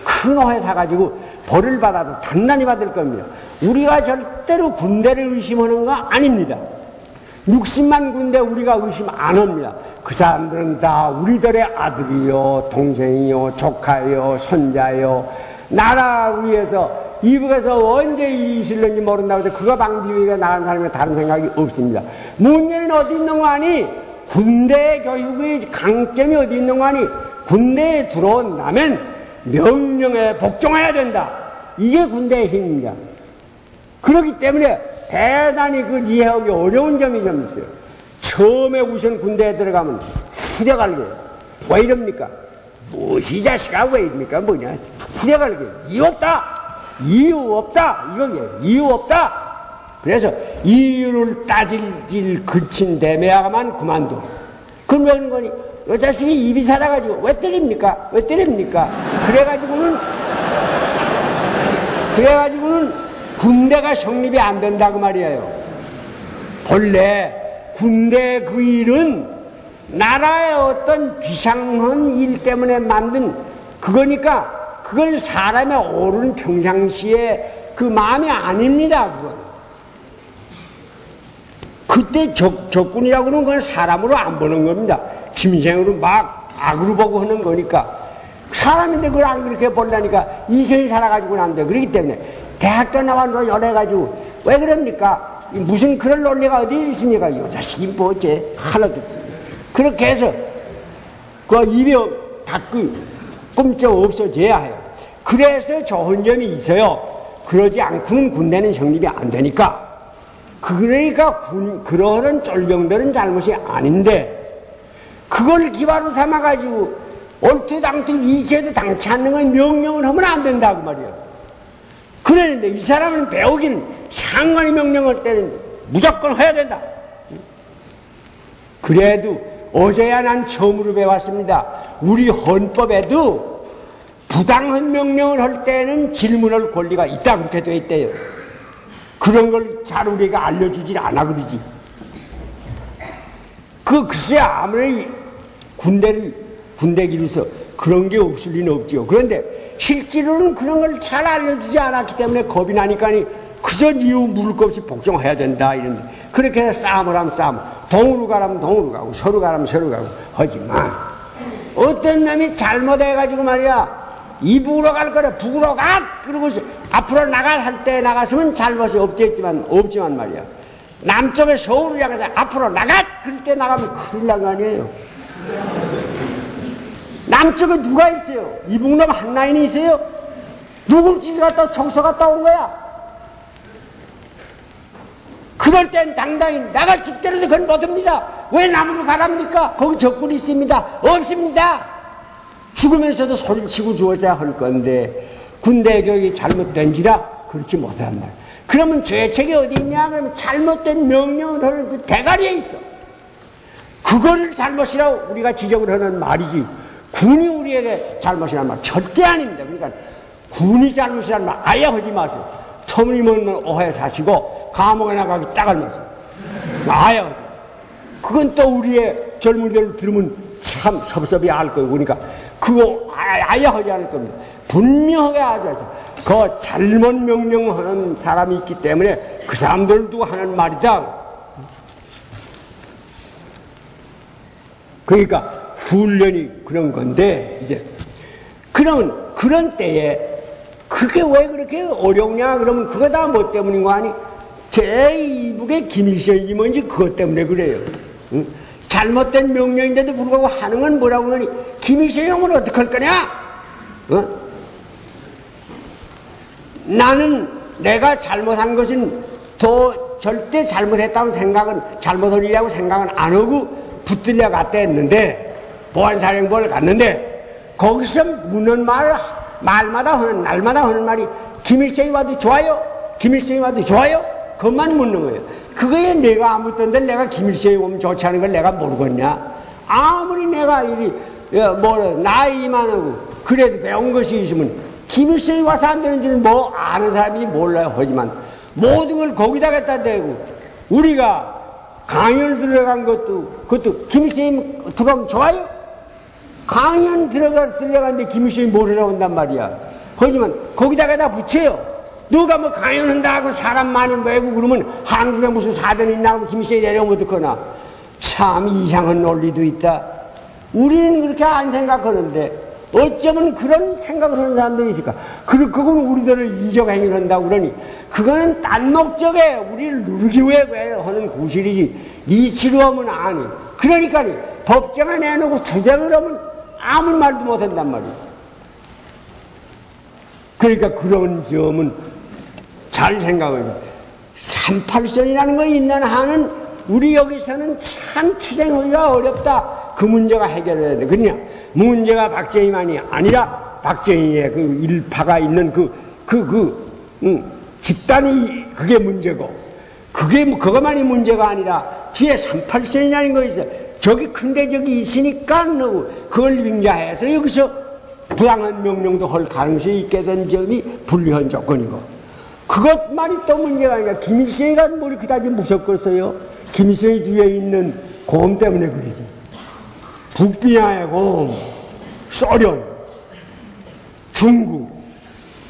큰 오해 사가지고 벌을 받아도 단단히 받을 겁니다. 우리가 절대로 군대를 의심하는 거 아닙니다. 60만 군대 우리가 의심 안 합니다. 그 사람들은 다 우리들의 아들이요, 동생이요, 조카요, 손자요, 나라 위해서 이북에서 언제 일이 있을는지 모른다고 해서 그거 방비위에 나간 사람이 다른 생각이 없습니다. 문제는 어디 있는 거 아니? 군대 교육의 강점이 어디 있는 거 아니? 군대에 들어온다면 명령에 복종해야 된다. 이게 군대의 힘입니다. 그렇기 때문에 대단히 그 이해하기 어려운 점이 좀 있어요. 처음에 우선 군대에 들어가면 후려갈게요. 왜 이럽니까? 무엇이 자식아 왜 이럽니까? 뭐냐? 후려갈게요. 이유 없다! 이유 없다! 이거게 이유 없다! 그래서 이유를 따질 그친 대매야가만 그만둬. 그럼 왜 그런 거니? 이 자식이 입이 살아가지고 왜 때립니까? 왜 때립니까? 그래가지고는 군대가 성립이 안 된다 그 말이에요. 본래 군대 그 일은 나라의 어떤 비상한 일 때문에 만든 그거니까 그건 사람의 옳은 평상시에 그 마음이 아닙니다. 그건. 그때 적군이라고 하는 건 사람으로 안 보는 겁니다. 짐승으로 막 악으로 보고 하는 거니까. 사람인데 그걸 안 그렇게 본다니까 이생이 살아가지고는 안 돼. 그렇기 때문에 대학교 나와서 연애가지고 왜 그럽니까? 무슨 그런 논리가 어디 있습니까? 요 자식이 뭐지? 하나도. 그렇게 해서 그 입이 닫고 꼼짝 없어져야 해요. 그래서 좋은 점이 있어요. 그러지 않고는 군대는 성립이 안 되니까. 그러니까 그러한 쫄병들은 잘못이 아닌데 그걸 기반으로 삼아가지고 얼토당토 이체도 당치 않는 건 명령을 하면 안 된다고 말이에요. 그랬는데 이 사람은 배우기는 상관이 명령할 때는 무조건 해야 된다. 그래도 어제야 난 처음으로 배웠습니다. 우리 헌법에도 부당한 명령을 할 때는 질문할 권리가 있다 그렇게 되어 있대요. 그런 걸 잘 우리가 알려주질 않아 그러지. 글쎄 아무리 군대 길에서 그런 게 없을 리는 없지요. 그런데 실제로는 그런 걸 잘 알려주지 않았기 때문에 겁이 나니까 그저 이유 물을 것 없이 복종해야 된다 이런. 그렇게 해서 싸움을 하면 싸움. 동으로 가라면 동으로 가고 서로 가라면 서로 가고 하지만 어떤 놈이 잘못해가지고 말이야 이북으로 갈 거래 북으로 가 그러고 앞으로 나갈 할 때 나갔으면 잘못이 없지만 말이야 남쪽에 서울을 향해서 앞으로 나가 그럴 때 나가면 큰일 난 거 아니에요. 남쪽에 누가 있어요? 이북놈 한 라인이 있어요? 누굴 집 갔다 청소 갔다 온 거야? 그럴 땐 당당히 나가 집대로도 그건 못합니다. 왜 남으로 가랍니까? 거기 적군이 있습니다. 없습니다. 죽으면서도 소리를 치고 죽었어야 할 건데 군대 교육이 잘못된지라 그렇지 못한 말. 그러면 죄책이 어디 있냐? 그러면 잘못된 명령을 하는 그 대가리에 있어. 그걸 잘못이라고 우리가 지적을 하는 말이지 군이 우리에게 잘못이라는 말 절대 아닙니다. 그러니까 군이 잘못이라는 말 아예 하지 마세요. 터무니없는 오해 사시고 감옥에 나가기 딱 알면서 아예 하지 마세요. 그건 또 우리의 젊은이들 들으면 참 섭섭이 알 거고 그러니까 그거 아예 하지 않을 겁니다. 분명하게 하셔서 그 잘못 명령하는 사람이 있기 때문에 그 사람들을 두고 하는 말이다. 그러니까 훈련이 그런 건데 이제 그러면 그런 때에 그게 왜 그렇게 어려우냐 그러면 그거 다 뭐 때문인 거 아니? 제2북의 김일성이 뭔지 그것 때문에 그래요. 응? 잘못된 명령인데도 불구하고 하는 건 뭐라고 하니 김일성이 오면 어떡할 거냐? 어? 나는 내가 잘못한 것은 더 절대 잘못했다는 생각은 잘못하려고 생각은 안 하고 붙들려 갔다 했는데 보안사령부를 갔는데 거기서 묻는 말마다 하는 날마다 하는 말이 김일성이 와도 좋아요? 김일성이 와도 좋아요? 그것만 묻는 거예요. 그거에 내가 안 묻던데 내가 김일성이 오면 좋지 않은 걸 내가 모르겠냐? 아무리 내가 나이 이만하고 그래도 배운 것이 있으면 김일성이 와서 안 되는지는 뭐 아는 사람이 몰라요. 하지만 모든 걸 거기다 갖다 대고 우리가 강연 들어간 그것도 김일성이 들어가면 좋아요? 강연 들어갔는데 김일성이 뭘 하러 온단 말이야. 하지만 거기다가 붙여요. 누가 뭐 강연한다 하고 사람 많이 모이고 그러면 한국에 무슨 사변이 있나 하고 김일성이 내려오면 어떡하나. 참 이상한 논리도 있다. 우리는 그렇게 안 생각하는데 어쩌면 그런 생각을 하는 사람들이 있을까? 그건 우리들을 이적 행위를 한다고 그러니 그거는 딴 목적에 우리를 누르기 위해 하는 구실이지 이치로 하면 아니. 그러니까 법정에 내놓고 투쟁을 하면 아무 말도 못한단 말이야. 그러니까 그런 점은 잘 생각해서 38선이라는 거 있는 한은 우리 여기서는 참 투쟁하기가 어렵다. 그 문제가 해결해야 돼. 그냥 문제가 박정희만이 아니라 박정희의 그 일파가 있는 집단이 그게 문제고 그것만이 문제가 아니라 뒤에 38선이라는 거 있어. 저기 큰데 저기 있으니까 그걸 빙자해서 여기서 부당한 명령도 할 가능성이 있게 된 점이 불리한 조건이고 그것만이 또 문제가 아니라 김일성이가 머리 그다지 무섭겠어요. 김일성이 뒤에 있는 고음 때문에 그러지. 북비양의 고음, 소련, 중국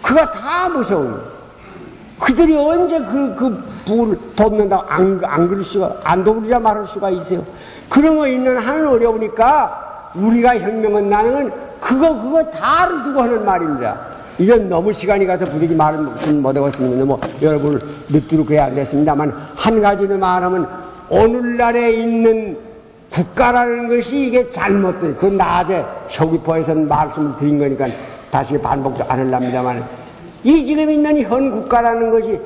그거 다 무서워요. 그들이 언제 그 북을 돕는다고 안 그럴 수가 안 돕으리라 말할 수가 있어요. 그런 거 있는 한은 어려우니까 우리가 혁명은 나는 건 그거 다를 두고 하는 말입니다. 이젠 너무 시간이 가서 부득이 말을 못하겠습니다. 뭐 여러분을 늦도록 그래야 안 됐습니다만 한 가지는 말하면 오늘날에 있는 국가라는 것이 이게 잘못된 그 낮에 서귀포에서는 말씀을 드린 거니까 다시 반복도 안 하렵니다만 이 지금 있는 현 국가라는 것이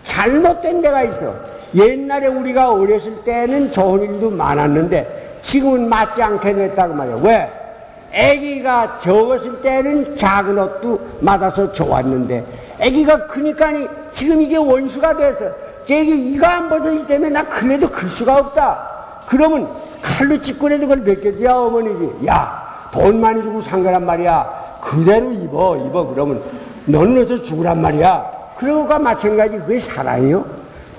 잘못된 데가 있어. 옛날에 우리가 어렸을 때는 좋은 일도 많았는데 지금은 맞지 않게 됐다고 말이야. 왜? 아기가 적었을 때는 작은 옷도 맞아서 좋았는데 아기가 크니까 지금 이게 원수가 돼서 이가 안 벗어지기 때문에 나 그래도 클 수가 없다. 그러면 칼로 찌꺼내도 그걸 벗겨줘야 어머니지. 야, 돈 많이 주고 산 거란 말이야. 그대로 입어. 그러면 너는 어서 죽으란 말이야. 그러고가 마찬가지 그게 사랑이요?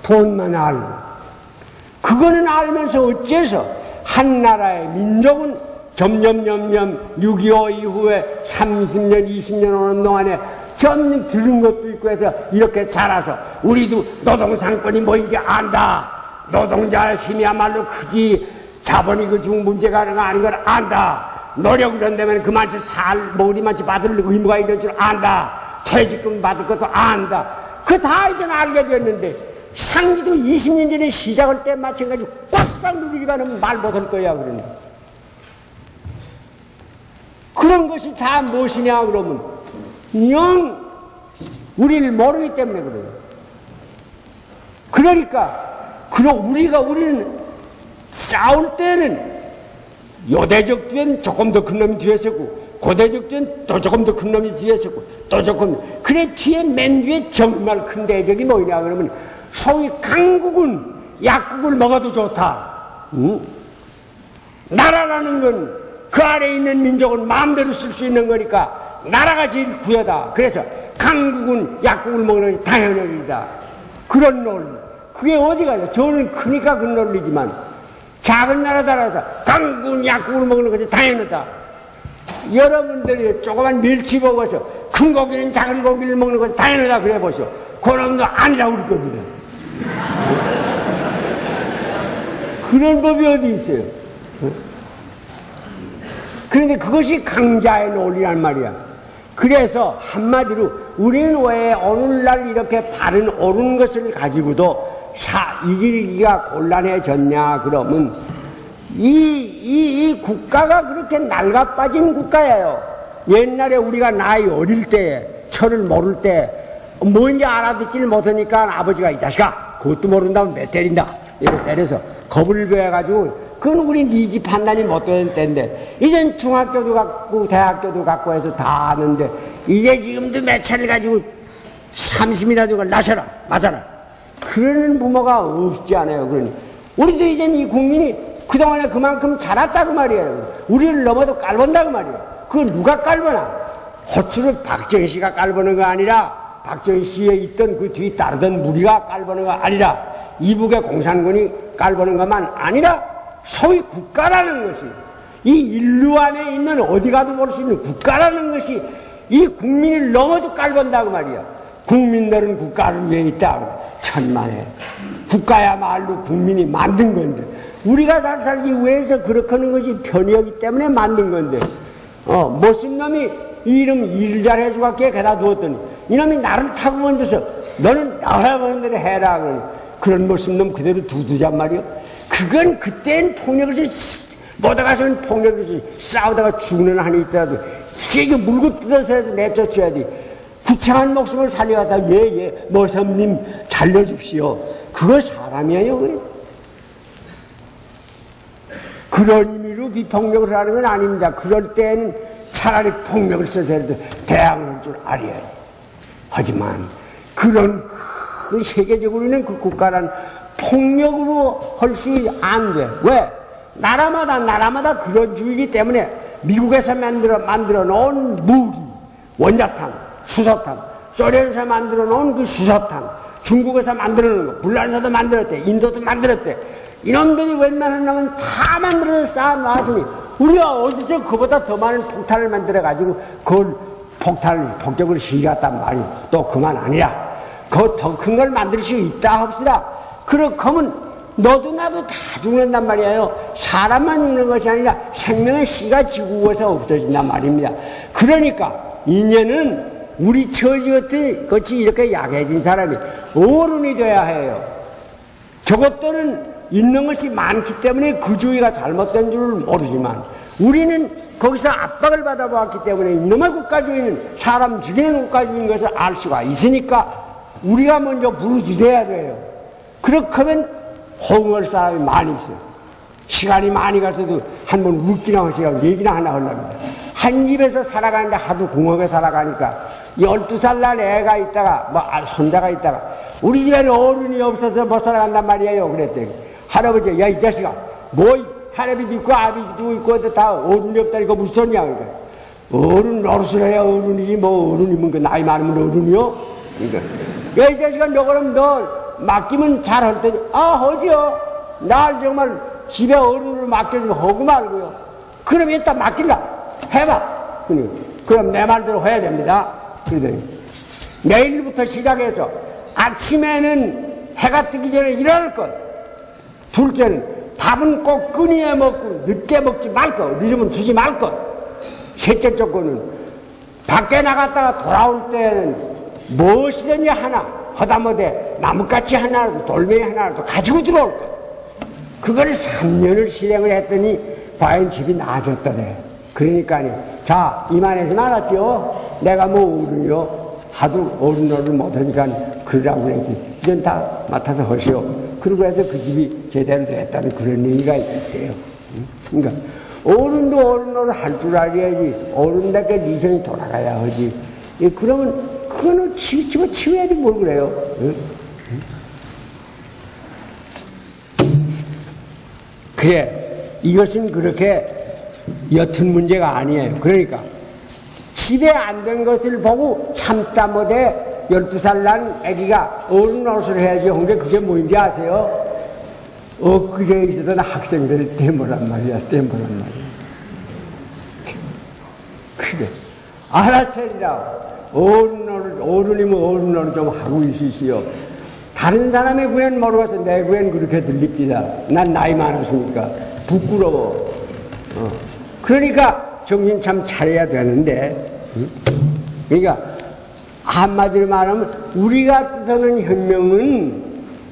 돈만 알고. 그거는 알면서 어째서 한 나라의 민족은 점점 6.25 이후에 30년, 20년 오는 동안에 점점 들은 것도 있고 해서 이렇게 자라서 우리도 노동상권이 뭐인지 안다. 노동자 힘이야말로 크지 자본이 그 중 문제가 아닌 걸 안다. 노력을 한다면 그만치 머리만치 받을 의무가 있는 줄 안다. 퇴직금 받을 것도 안다. 그 다 이제 알게 됐는데 상기도 20년 전에 시작할 때 마찬가지로 꽉꽉 누리기만 말 못할 거야 그러네. 그런 것이 다 무엇이냐 그러면 영 우리를 모르기 때문에 그래요. 그러니까 우리는 싸울 때는 요대적 뒤엔 조금 더 큰 놈이 뒤에 서고 고대적 뒤엔 또 조금 더 큰 놈이 뒤에 서고 또 조금 그래 뒤에 맨 뒤에 정말 큰 대적이 뭐냐 그러면 소위 강국은 약국을 먹어도 좋다. 나라라는 건 그 아래에 있는 민족은 마음대로 쓸 수 있는 거니까 나라가 제일 구애다. 그래서 강국은 약국을 먹는 것이 당연한 일이다. 그런 논리. 그게 어디 가요? 저는 크니까 그 논리지만 작은 나라 따라서 강국은 약국을 먹는 것이 당연하다. 여러분들이 조그만 멸치 먹어서 큰 고기는 작은 고기를 먹는 것이 당연하다 그래 보시오. 그놈도 아니라고 그럴 겁니다. 그런 법이 어디 있어요? 그런데 그것이 강자의 논리란 말이야. 그래서 한마디로 우리는 왜 오늘날 이렇게 바른 옳은 것을 가지고도 이기기가 곤란해졌냐 그러면 이 국가가 그렇게 낡아빠진 국가예요. 옛날에 우리가 나이 어릴 때에 철을 모를 때 뭔지 알아듣지를 못하니까 아버지가 이 자식아 그것도 모른다면 몇 때린다 이렇게 때려서 겁을 배워가지고 그건 우리 니지 판단이 못 되는 때인데 이젠 중학교도 갖고 대학교도 갖고 해서 다 아는데 이제 지금도 몇 차를 가지고 30이나 주고 나셔라 맞아라 그러는 부모가 없지 않아요. 그러니 우리도 이젠 이 국민이 그동안에 그만큼 자랐다고 말이에요. 우리를 넘어도 깔본다고 말이에요. 그걸 누가 깔보나? 호추를 박정희 씨가 깔보는 거 아니라 박정희 씨에 있던 그 뒤 따르던 무리가 깔보는 거 아니라 이북의 공산군이 깔보는 것만 아니라 소위 국가라는 것이 이 인류 안에 있는 어디 가도 모를 수 있는 국가라는 것이 이 국민을 넘어도 깔본다고 말이야. 국민들은 국가를 위해 있다. 천만에 국가야말로 국민이 만든 건데 우리가 잘 살기 위해서 그렇게 하는 것이 편이었기 때문에 만든 건데 멋진 놈이 이름 일 잘해주고 갖다 두었더니 이놈이 나를 타고 먼저서 너는 나라 보는 대로 해라. 그런 멋진 놈 그대로 두두잔 말이야. 그건 그땐 폭력을 못하가서는 폭력을 싸우다가 죽는 한이 있더라도 이게 물고 뜯어서라도 내쫓아야지. 구창한 목숨을 살려가다 예 머섬님 살려줍시오. 그거 사람이에요 그래. 그런 의미로 비폭력을 하는 건 아닙니다. 그럴 때는 차라리 폭력을 써서라도 대항할 줄 알아야 돼. 하지만 그런 큰 세계적으로 있는 그 국가란 폭력으로 할 수 안 돼. 왜? 나라마다 그런 주의이기 때문에 미국에서 만들어 놓은 무기, 원자탄, 수소탄, 소련에서 만들어 놓은 그 수소탄, 중국에서 만들어 놓은 거, 불란서도 만들었대, 인도도 만들었대. 이놈들이 웬만한 놈은 다 만들어서 쌓아놨으니 우리가 어디서 그보다 더 많은 폭탄을 만들어가지고 그걸 폭격을 시켰단 말이오. 또 그만 아니라 그 더 큰 걸 만들 수 있다 합시다. 그렇게 하면 너도 나도 다 죽는단 말이에요. 사람만 죽는 것이 아니라 생명의 씨가 지구에서 없어진단 말입니다. 그러니까 인연은 우리 처지같이 이렇게 약해진 사람이 어른이 돼야 해요. 저것들은 있는 것이 많기 때문에 그 주의가 잘못된 줄을 모르지만 우리는 거기서 압박을 받아보았기 때문에 이놈의 국가주의는 사람 죽이는 국가주의인 것을 알 수가 있으니까 우리가 먼저 부르짖어야 돼요. 그렇게 하면 호응할 사람이 많이 있어요. 시간이 많이 가서도 한번 웃기나 하시라고 얘기나 하나 하려면 한 집에서 살아가는데 하도 궁합에 살아가니까 12살 난 애가 있다가 손자가 있다가 우리 집에는 어른이 없어서 못 살아간단 말이에요. 그랬더니 할아버지가 야 이 자식아 할아버지도 있고 아버지도 있고 다 어른이 없다니까 무슨 소리냐. 그러니까 어른 노릇을 해야 어른이지 뭐 어른이면 그 나이 많으면 어른이요. 그러니까 야 이 자식아 너 그럼 너 맡기면 잘할 테니 하지요. 날 정말 집에 어른으로 맡겨주면 하고 말고요. 그럼 이따 맡길라 해봐. 그럼 내 말대로 해야 됩니다. 그러더니 내일부터 시작해서 아침에는 해가 뜨기 전에 일어날 것, 둘째는 밥은 꼭 끈이에 먹고 늦게 먹지 말 것, 늦으면 주지 말 것. 셋째 조건은 밖에 나갔다가 돌아올 때는 무엇이든지 하나, 허다못해 나뭇가지 하나라도 돌멩이 하나라도 가지고 들어올 것. 그걸 3년을 실행을 했더니 과연 집이 나아졌더래. 그러니까 자, 이만해서 알았죠? 내가 뭐 어른이요? 하도 어른 노릇을 못하니까 그러라고 그러지. 이젠 다 맡아서 하시오. 그러고 해서 그 집이 제대로 됐다는 그런 얘기가 있어요. 그러니까 어른도 어른 노릇 할 줄 알아야지. 어른답게 리선이 돌아가야 하지. 그러면 그거는 치워야지 뭘 그래요. 그래, 이것은 그렇게 옅은 문제가 아니에요. 그러니까 집에 안 된 것을 보고 참다 못해 12살 난 아기가 어른 노릇을 해야지 한 게 그게 뭔지 아세요? 엊그제 있었던 학생들 땜보란 말이야. 그래, 알아차리라. 어른이면 어른 노릇 좀 하고 있으시오. 다른 사람의 구엔 모르겠어. 내 구엔 그렇게 들립니다. 난 나이 많았으니까 부끄러워. 그러니까 정신 참 차려야 되는데, 그러니까 한마디로 말하면 우리가 뜻하는 혁명은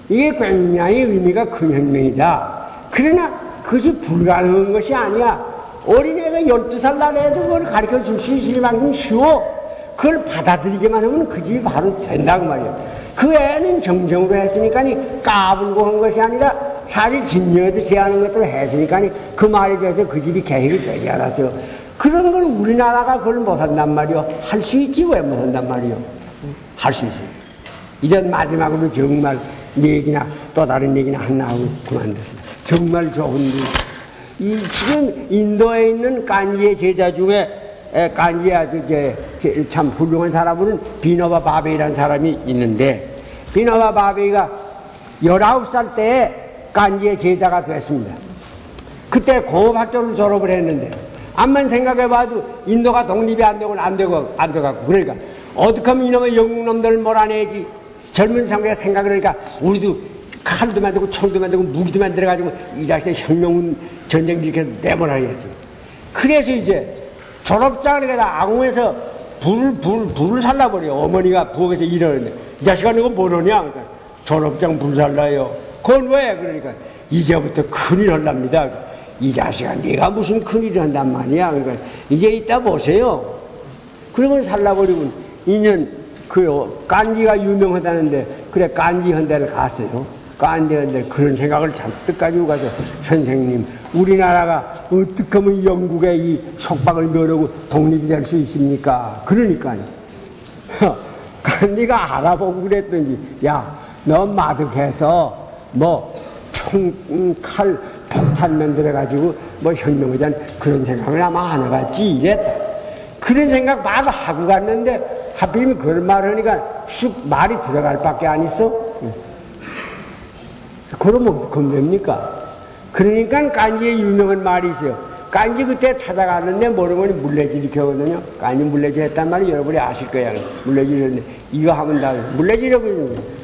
이게 굉장히 의미가 큰 혁명이다. 그러나 그것이 불가능한 것이 아니야. 어린애가 12살 날에도 그걸 가르쳐 줄 수 있을 만큼 쉬워. 그걸 받아들이기만 하면 그 집이 바로 된다고 말이야. 그 애는 정정으로 했으니까 까불고 한 것이 아니라 사실 진정해서 제하는 것도 했으니까 그 말에 대해서 그 집이 개혁이 되지 않았어요. 그런 걸 우리나라가 그걸 못한단 말이요. 할 수 있지 왜 못한단 말이요. 할 수 있어요. 이제 마지막으로 정말 얘기나 또 다른 얘기나 하나 하고 그만뒀습니다. 정말 좋은 이 지금 인도에 있는 간지의 제자 중에 간지 아주 참 훌륭한 사람은 비노바 바베이라는 사람이 있는데, 비노바 바베이가 19살 때에 간지의 제자가 됐습니다. 그때 공업학교를 졸업을 했는데, 암만 생각해봐도 인도가 독립이 안 되고 그러니까 어떻게 하면 이놈의 영국놈들을 몰아내지. 젊은 상대가 생각을 하니까 우리도 칼도 만들고 총도 만들고 무기도 만들어가지고 이 자식들 혁명 전쟁 이렇게 내몰아야지. 그래서 이제 졸업장을 갖다 아궁에서 불을 살라버려. 어머니가 부엌에서 일하는데 이 자식아 너가 뭐러냐? 그러니까 졸업장 불 살라요. 그건 왜? 그러니까 이제부터 큰일 할랍니다. 이 자식아 네가 무슨 큰일을 한단 말이야. 그러니까 이제 이따 보세요. 그러면 살라버리면 2년 그 간지가 유명하다는데 그래 간지 헌데를 갔어요. 간지 헌데 그런 생각을 잔뜩 가지고 가서 선생님 우리나라가 어떻게 하면 영국의 이 속박을 멸하고 독립이 될 수 있습니까? 그러니까요. 간지가 알아보고 그랬더니 야 너 마득해서 뭐 총, 칼, 폭탄 만들어가지고 뭐 혁명하자는 그런 생각을 아마 안 해갔지 이랬다. 그런 생각 바로 하고 갔는데 하필이면 그런 말을 하니까 쑥 말이 들어갈 밖에 안 있어? 그러면 어떻게 됩니까? 그러니까 간지의 유명한 말이 있어요. 간지 그때 찾아갔는데 모르면 물레질 이렇게 하거든요. 간지 물레질 했단 말이 여러분이 아실 거야. 물레질 했는데 이거 하면 다 물레질하고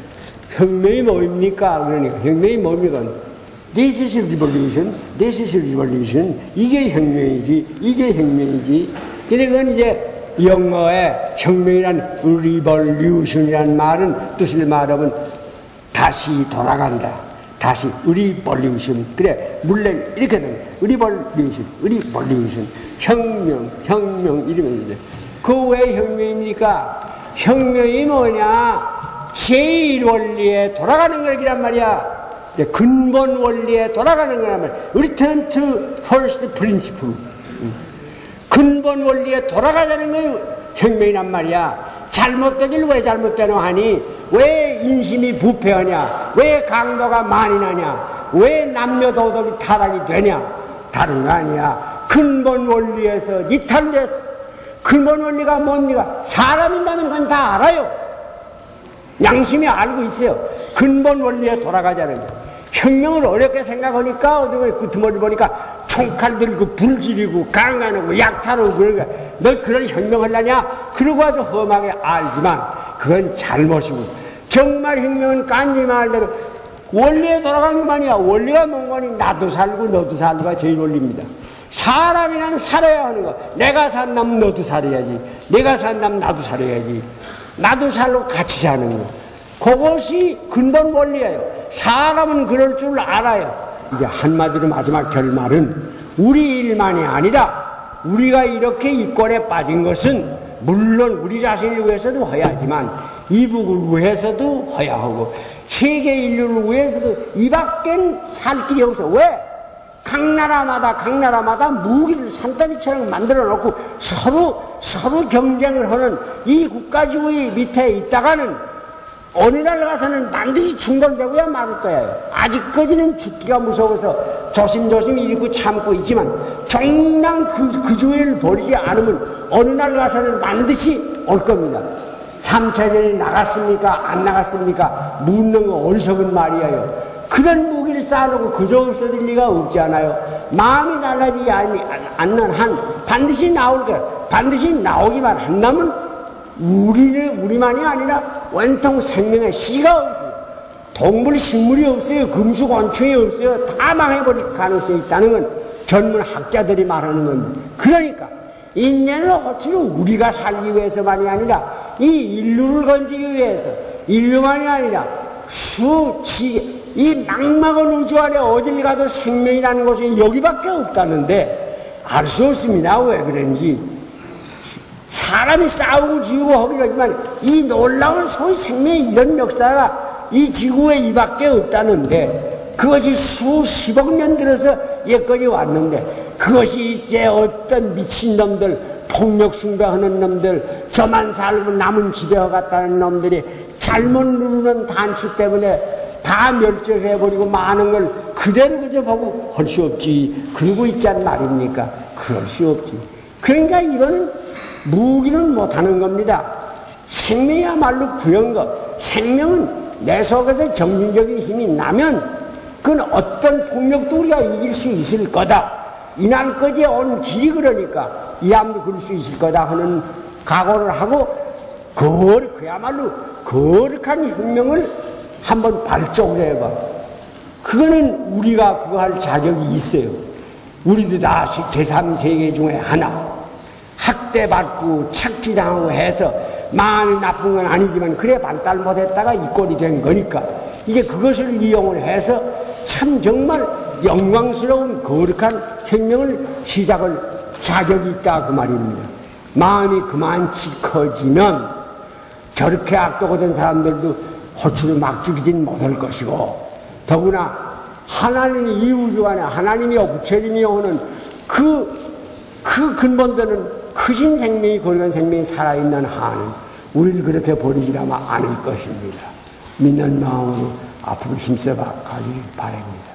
혁명이 뭡니까? 그러니까 혁명이 뭡니까? This is revolution, this is revolution. 이게 혁명이지, 이게 혁명이지. 근데 그건 이제 영어에 혁명이란 revolution이라는 말은 뜻을 말하면 다시 돌아간다. 다시 revolution. 그래 물레 이렇게 되는 revolution. 혁명 이러면 이제 그 왜 혁명입니까? 혁명이 뭐냐? 제일 원리에 돌아가는 거란 말이야. 근본 원리에 돌아가는 거란 말이야. Return to first principle. 근본 원리에 돌아가자는 거예요. 혁명이란 말이야. 잘못되길 왜 잘못되노 하니 왜 인심이 부패하냐, 왜 강도가 많이 나냐, 왜 남녀 도덕이 타락이 되냐. 다른 거 아니야. 근본 원리에서 이탈돼서. 근본 원리가 뭡니까? 사람인다면 그건 다 알아요. 양심이 알고 있어요. 근본 원리에 돌아가자는 거예요. 혁명을 어렵게 생각하니까 어디 끄트머리 보니까 총칼 들고 불 지르고 강간하고 약탈하고 그러니까 너 그런 혁명하려냐? 그러고 아주 험하게 알지만 그건 잘못이고 정말 혁명은 간지 말대로 원리에 돌아간 것만이야. 원리가 뭔 거니? 나도 살고 너도 살고가 제일 원리입니다. 사람이란 살아야 하는 거. 내가 산다면 너도 살아야지. 내가 산다면 나도 살아야지. 나도 살고 같이 사는 거. 그것이 근본 원리예요. 사람은 그럴 줄 알아요. 이제 한마디로 마지막 결말은 우리 일만이 아니라 우리가 이렇게 이 꼴에 빠진 것은 물론 우리 자신을 위해서도 해야지만 이북을 위해서도 해야 하고 세계 인류를 위해서도 이밖엔 살 길이 없어. 왜? 각 나라마다 무기를 산더미처럼 만들어 놓고 서로 경쟁을 하는 이 국가주의 밑에 있다가는 어느 날 가서는 반드시 충돌되고야 말을 거예요. 아직까지는 죽기가 무서워서 조심조심 읽고 참고 있지만 정당 그 주의를 버리지 않으면 어느 날 가서는 반드시 올 겁니다. 3차전이 나갔습니까? 안 나갔습니까? 묻는 거 어리석은 말이에요. 그런 무기를 쌓아놓고 그저 없어질 리가 없지 않아요. 마음이 달라지지 않는 한 반드시 나올 거예요. 반드시 나오기만 한다면 우리만이 아니라 원통 생명의 시가 없어요. 동물, 식물이 없어요. 금수, 곤충이 없어요. 다 망해버릴 가능성이 있다는 건 전문 학자들이 말하는 겁니다. 그러니까 인연을 어찌로 우리가 살기 위해서만이 아니라 이 인류를 건지기 위해서 인류만이 아니라 이 막막한 우주 안에 어딜 가도 생명이라는 것은 여기밖에 없다는데 알 수 없습니다. 왜 그런지. 사람이 싸우고 지우고 하긴 하지만 이 놀라운 소위 생명의 이런 역사가 이 지구에 이밖에 없다는데 그것이 수십억 년 들어서 여기까지 왔는데 그것이 이제 어떤 미친놈들 폭력 숭배하는 놈들 저만 살고 남은 지배와 같다는 놈들이 잘못 누르는 단추 때문에 다 멸절해버리고 많은 걸 그대로 그저 보고 할 수 없지. 그러고 있지 말입니까? 그럴 수 없지. 그러니까 이거는 무기는 못하는 겁니다. 생명이야말로 그런 거. 생명은 내 속에서 정신적인 힘이 나면 그건 어떤 폭력도 우리가 이길 수 있을 거다. 이날까지 온 길이 그러니까 이 암도 그럴 수 있을 거다 하는 각오를 하고 그야말로 거룩한 혁명을 한번 발족을 해봐. 그거는 우리가 그거 할 자격이 있어요. 우리도 다 제3세계 중에 하나. 학대받고 착취당하고 해서 많이 나쁜 건 아니지만 그래 발달 못했다가 이 꼴이 된 거니까 이제 그것을 이용을 해서 참 정말 영광스러운 거룩한 혁명을 시작할 자격이 있다 그 말입니다. 마음이 그만치 커지면 저렇게 악독하던 사람들도 호출을 막 죽이진 못할 것이고 더구나 하나님이 이 우주 안에 하나님이요 부처님이요 하는 그 근본되는 크신 생명이 거룩한 생명이 살아있는 한은 우리를 그렇게 버리지라면 않을 것입니다. 믿는 마음으로 앞으로 힘써 가기를 바랍니다.